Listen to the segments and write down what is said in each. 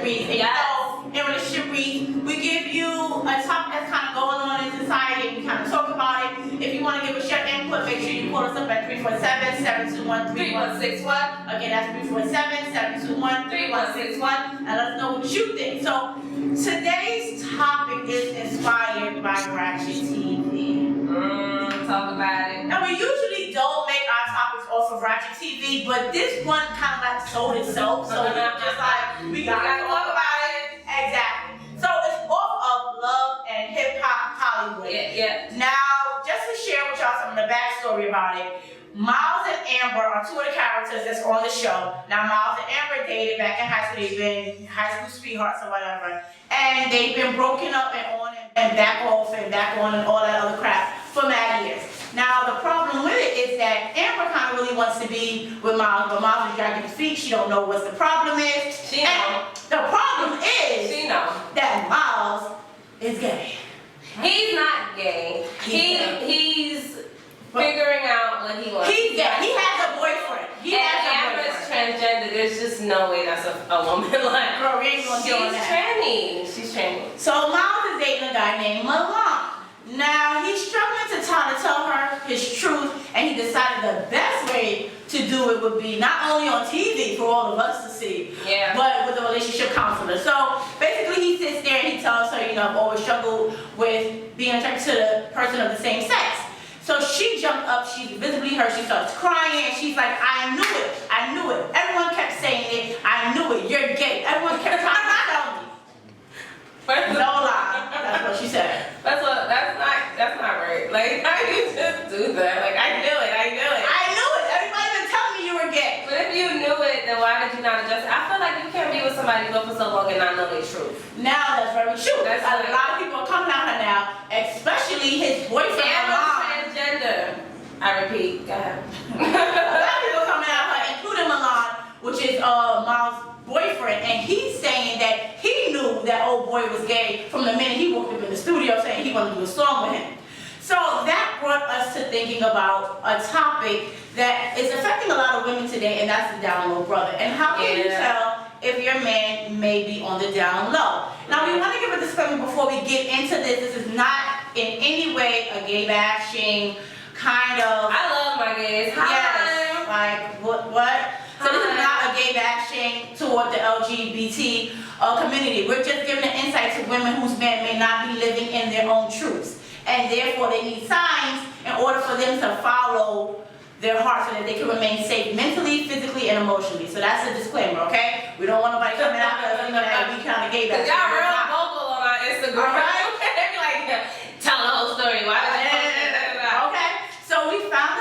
Reads. And in Relationship Reads, we give you a topic that's kind of going on in society, and we kind of talk about it. If you want to give us your input, make sure you call us up at 347-721-3161. Again, that's 347-721-3161, and let us know what you think. So today's topic is inspired by Ratchet TV. Talk about it. Now we usually don't make our topics off of Ratchet TV, but this one kind of like sold itself, so we're just like, we gotta talk about it. Exactly. So it's off of Love and Hip Hop Hollywood. Yeah. Now, just to share with y'all some of the backstory about it, Miles and Amber are two of the characters that's on the show. Now, Miles and Amber dated back in high school. They've been high school sweethearts or whatever. And they've been broken up and on and back off and back on and all that other crap for mad years. Now, the problem with it is that Amber kind of really wants to be with Miles, but Miles is dragging his feet. She don't know what the problem is. She know. The problem is that Miles is gay. He's not gay. He's figuring out what he wants. He's gay. He has a boyfriend. Amber's transgender. There's just no way that's a woman like. Girl, we ain't gonna deal with that. She's tranny. So Miles is dating a guy named Milan. Now he's struggling to tell her his truth, and he decided the best way to do it would be not only on TV for all of us to see, but with a relationship counselor. So basically, he sits there and he tells her, I've always struggled with being attracted to the person of the same sex. So she jumped up, she's visibly hurt, she starts crying, and she's like, I knew it. Everyone kept saying it, I knew it, you're gay. Everyone kept trying to tell me. No lie, that's what she said. That's not right. Like, how do you just do that? Like, I knew it. Everybody been telling me you were gay. But if you knew it, then why did you not adjust it? I feel like you can't be with somebody for so long and not know the truth. Now that's very true. A lot of people are coming out here now, especially his boyfriend. Transgender. I repeat. Go ahead. A lot of people coming out here, including Milan, which is Miles' boyfriend, and he's saying that he knew that old boy was gay from the minute he walked up in the studio saying he wanted to do a song with him. So that brought us to thinking about a topic that is affecting a lot of women today, and that's the down low brother. And how can you tell if your man may be on the down low? Now we want to give a disclaimer before we get into this. This is not in any way a gay bashing kind of. I love my gays. Yes, like what? So this is not a gay bashing toward the LGBT community. We're just giving an insight to women whose men may not be living in their own truths. And therefore they need signs in order for them to follow their heart so that they can remain safe mentally, physically, and emotionally. So that's a disclaimer, okay? We don't want nobody coming out there saying that we kind of gay bashing. Y'all real vocal on our Instagram. All right? They be like, tell the whole story. Why did you Okay. So we found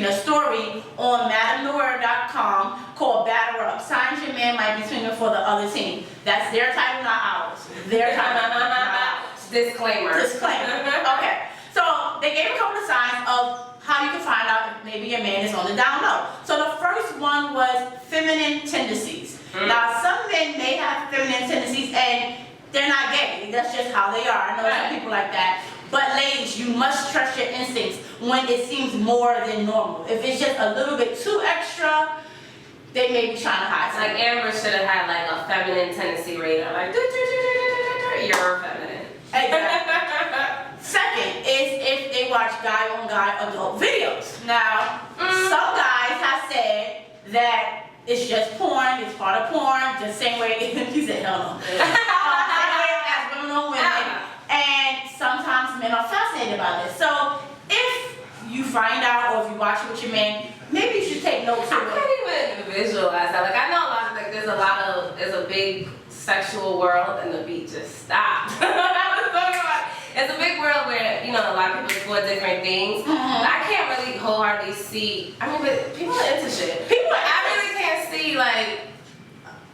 a story on MadamNoir.com called Batter Up. Signs your man might be swinging for the other team. That's their title, not ours. Their title, not ours. Disclaimer. Okay. So they gave a couple of signs of how you can find out if maybe your man is on the down low. So the first one was feminine tendencies. Now some men may have feminine tendencies and they're not gay. That's just how they are. I know some people like that. But ladies, you must trust your instincts when it seems more than normal. If it's just a little bit too extra, they may be trying to hide something. Like Amber should have had like a feminine tendency radar. Like, you're feminine. Exactly. Second is if they watch guy-on-guy adult videos. Now, some guys have said that it's just porn, it's part of porn, just same way, he said no. Same way as women on women. And sometimes men are fascinated by this. So if you find out or if you watch it with your man, maybe you should take notes of it. I can't even visualize that. Like I know a lot of there's a big sexual world and the beat just stopped. It's a big world where, a lot of people explore different things. But I can't really wholeheartedly see, but people are into shit. I really can't see like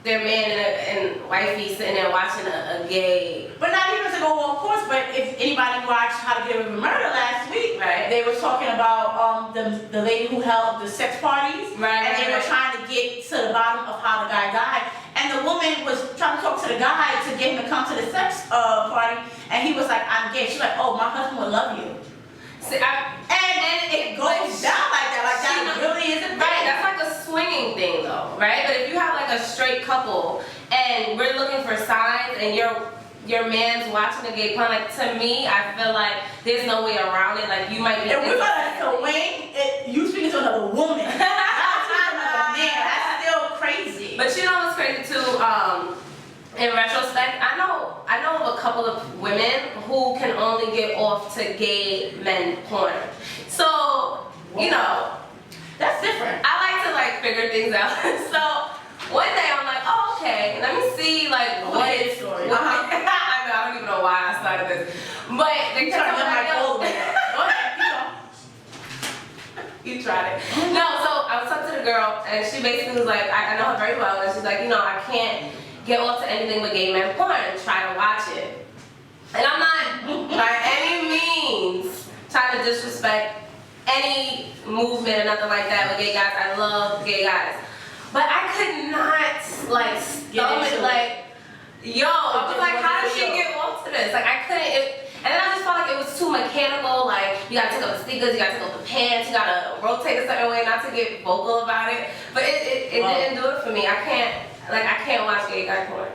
their man and wifey sitting there watching a gay. But not even to go off course, but if anybody watched How to Get Away with Murder last week, they were talking about the lady who held the sex parties, and they were trying to get to the bottom of how the guy died. And the woman was trying to talk to the guy to get him to come to the sex party, and he was like, I'm gay. She's like, oh, my husband would love you. See, and it goes down like that. Like that really isn't right. That's like a swinging thing, though. right? But if you have like a straight couple and we're looking for signs and your man's watching the gay porn, like to me, I feel like there's no way around it. Like you might be. If we're gonna Wayne, you speaking to another woman, not to another man. That's still crazy. But you know what's crazy too? In retrospect, I know of a couple of women who can only get off to gay men porn. So you know, that's different. I like to like figure things out. So one day I'm like, oh okay, let me see like what is story. I don't even know why I started this, but they kept telling me go ahead, you tried it. No, so I was talking to the girl and she basically was like, I know her very well, and she's like, you know, I can't get off to anything but gay men porn and try to watch it. And I'm not by any means trying to disrespect any movement or nothing like that with gay guys. I love gay guys. But I could not like stomach like, yo, I was like, how did she get off to this? Like I couldn't, and then I just felt like it was too mechanical, like you gotta take off the sneakers, you gotta take off the pants, you gotta rotate a certain way, not to get vocal about it. But it didn't do it for me. I can't watch gay guy porn.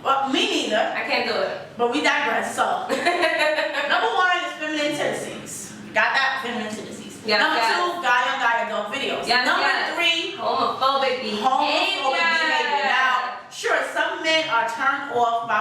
Well, me neither. I can't do it. But we digress, so. Number one is feminine tendencies. Got that? Feminine tendencies. Yes, Number two, guy on guy adult videos. Yes, Number three, homophobic behavior. Now, sure, some men are turned off by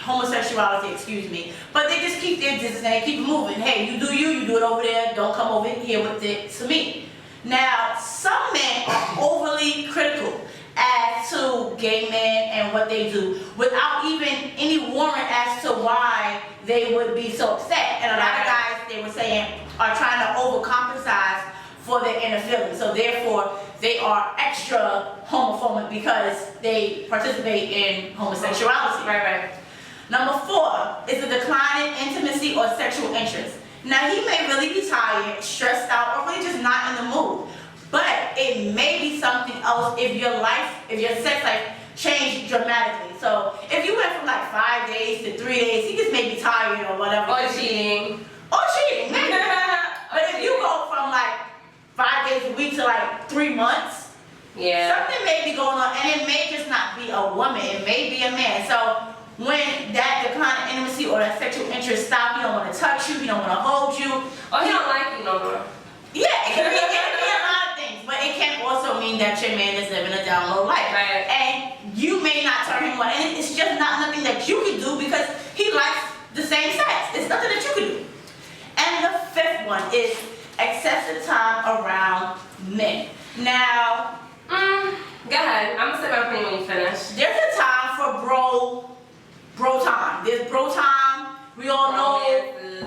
homosexuality, excuse me, but they just keep their distance and they keep moving. Hey, you do it over there, don't come over here with it to me. Now, some men are overly critical as to gay men and what they do without even any warrant as to why they would be so upset. And a lot of guys, they were saying, are trying to overcompensate for their inner feelings. So therefore, they are extra homophobic because they participate in homosexuality. Right. Number four is the decline in intimacy or sexual interest. Now, he may really be tired, stressed out, or really just not in the mood. But it may be something else if your sex life changed dramatically. So if you went from like 5 days to 3 days, he just may be tired or whatever. Or cheating, maybe. But if you go from like 5 days a week to like 3 months, something may be going on, and it may just not be a woman, it may be a man. So when that decline in intimacy or that sexual interest stops, he don't want to touch you, he don't want to hold you. Or he don't like you no more. Yeah, it can be a lot of things, but it can also mean that your man is living a down low life. Right. And you may not turn him on, and it's just not nothing that you can do because he likes the same sex. It's nothing that you can do. And the fifth one is excessive time around men. Now, go ahead. I'm gonna say my opinion when you finish. there's a time for bro time. There's bro time. We all know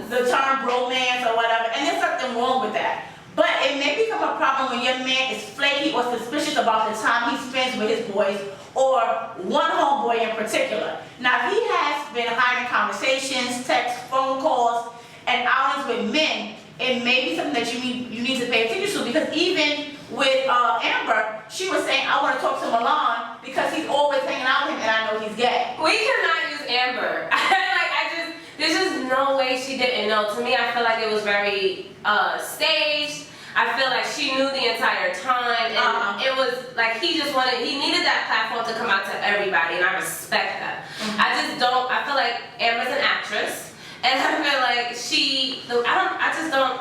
the term bromance or whatever, and there's something wrong with that. But it may become a problem when your man is flaky or suspicious about the time he spends with his boys, or one homeboy in particular. Now, if he has been hiding conversations, texts, phone calls, and outings with men, it may be something that you need to pay attention to, because even with Amber, she was saying, I want to talk to Milan because he's always hanging out with him and I know he's gay. We cannot use Amber. There's just no way she didn't know. To me, I feel like it was very staged. I feel like she knew the entire time, and it was like he needed that platform to come out to everybody, and I respect that. I feel like Amber's an actress, and I feel like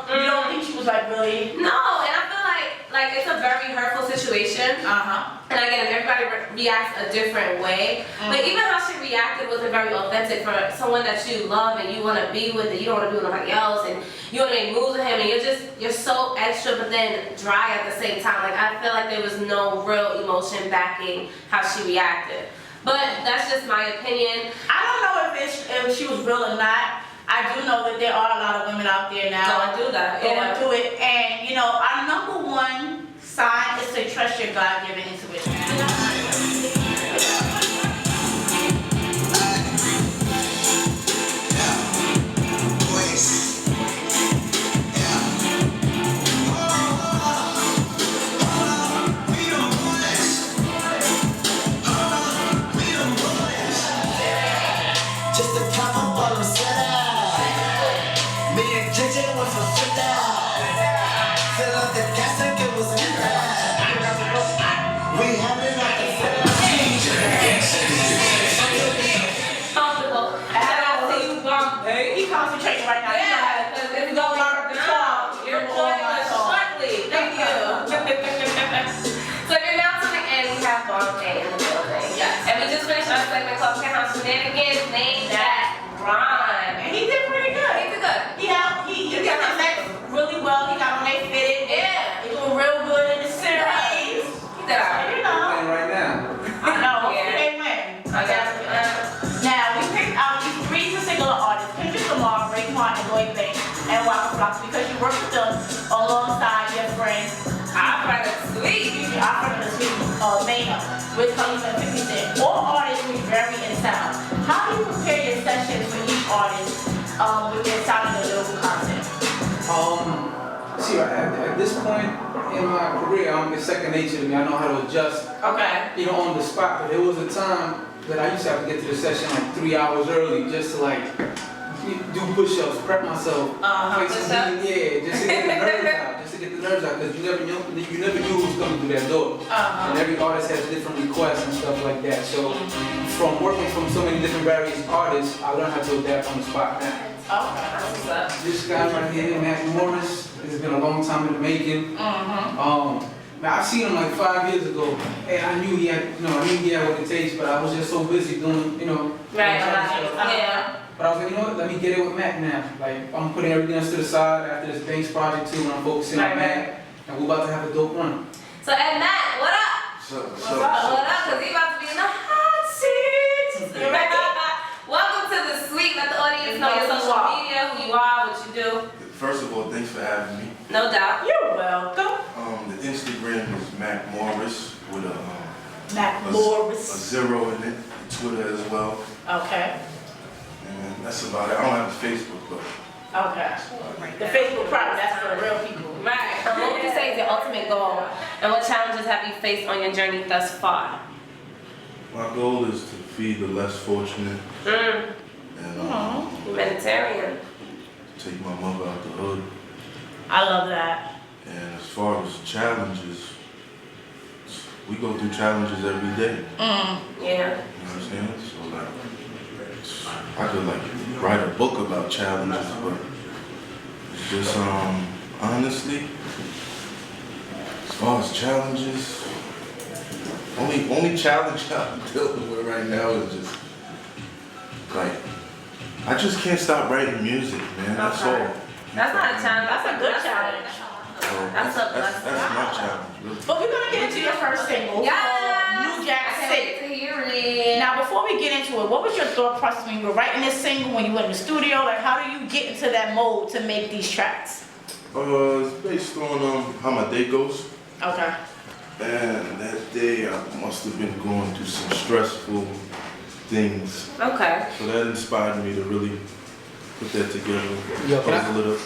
You don't think she was like really? No, and I feel like it's a very hurtful situation. And again, everybody reacts a different way. But even how she reacted wasn't very authentic for someone that you love and you want to be with, and you don't want to be with nobody else, and you want to make moves with him, and you're so extra, but then dry at the same time. Like I feel like there was no real emotion backing how she reacted. But that's just my opinion. I don't know if she was real or not. I do know that there are a lot of women out there now Going through it, and our number one sign is to trust your God-given intuition. We have Name that rhyme. And he did pretty good. He did good. He did the next really well. He got on their fitted. Yeah. He doing real good in the series. He did all right. You know. Playing right now. I know. Yeah. They win. Now we picked out these three particular artists: Kendrick Lamar, Ray Kwan, and Lloyd Banks, and Waka Flocka, because you work with them alongside your friends. I'm from the sweet. I'm from the sweet Maynard with Khalifa and 50 Cent. All artists will vary in sound. How do you prepare your sessions for each artist with their sound and their lyrical content? See, at this point in my career, it's second nature to me. I know how to adjust, Okay. you know, on the spot. But there was a time that I used to have to get to the session like 3 hours early just to like do push-ups, prep myself. Play some beat, yeah, just to get the nerves out, because you never knew who was coming through that door. And every artist has different requests and stuff like that. So from working from so many different various artists, I learned how to adapt on the spot now. Okay. That's what's up. This guy right here, Mac Morris, it's been a long time in the making. Man, I seen him like 5 years ago, and I knew he had, what it takes, but I was just so busy doing, Right. stuff. Yeah. But I was like, you know what, let me get it with Mac now. Like, I'm putting everything else to the side after this Banks project too, and I'm focusing on Mac, and we're about to have a dope run. So, and Matt, what up? What's up? What up? Because he about to be in the hot seat. You ready? Welcome to the suite. Let the audience know your social media, who you are, what you do. First of all, thanks for having me. No doubt. You're welcome. The Instagram is Mac Morris with Mac a Morris. zero in it. Twitter as well. Okay. And that's about it. I don't have a Facebook, but Okay. The Facebook private, that's for the real people. Right. So what would you say is your ultimate goal? And what challenges have you faced on your journey thus far? my goal is to feed the less fortunate and Humanitarian. take my mother out the hood. I love that. And as far as challenges, we go through challenges every day. Yeah. You know what I'm saying? So like, I could like write a book about challenges, but it's just honestly, as far as challenges, only challenge I'm dealing with right now is just like I just can't stop writing music, man. That's all. That's not a challenge. That's a good challenge. So that's my challenge, really. But we're gonna get into your first single, Yes. New Jack I can't City. wait to hear it. Now, before we get into it, what was your thought process when you were writing this single, when you went in the studio? Like, how do you get into that mode to make these tracks? It's based on how my day goes. Okay. And that day I must have been going through some stressful things. Okay. So that inspired me to really put that together. Yo, can I- puzzle it up.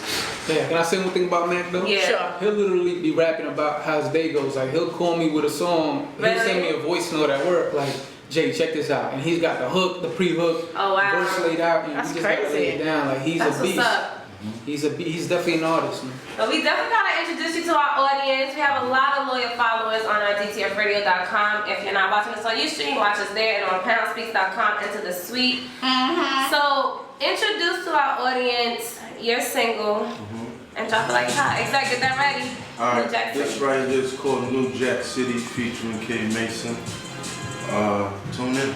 Yeah, can I say one thing about Mac though? Yeah. Sure. He'll literally be rapping about how his day goes. Like he'll call me with a song. He'll send me a voice note at work. Like, Jay, check this out. And he's got the hook, the pre-hook, Oh wow. verse laid out, and That's we just gotta lay crazy. it down. Like he's That's a beast. what's up. He's definitely an artist, man. But we definitely gotta introduce you to our audience. We have a lot of loyal followers on our DTFradio.com. If you're not watching us on YouTube, watch us there and on PoundSpeaks.com into the suite. So introduce to our audience your single and drop it like it's hot. Exactly, get that ready. Alright, New Jack this City. right here is called New Jack City featuring K Mason. Tune in.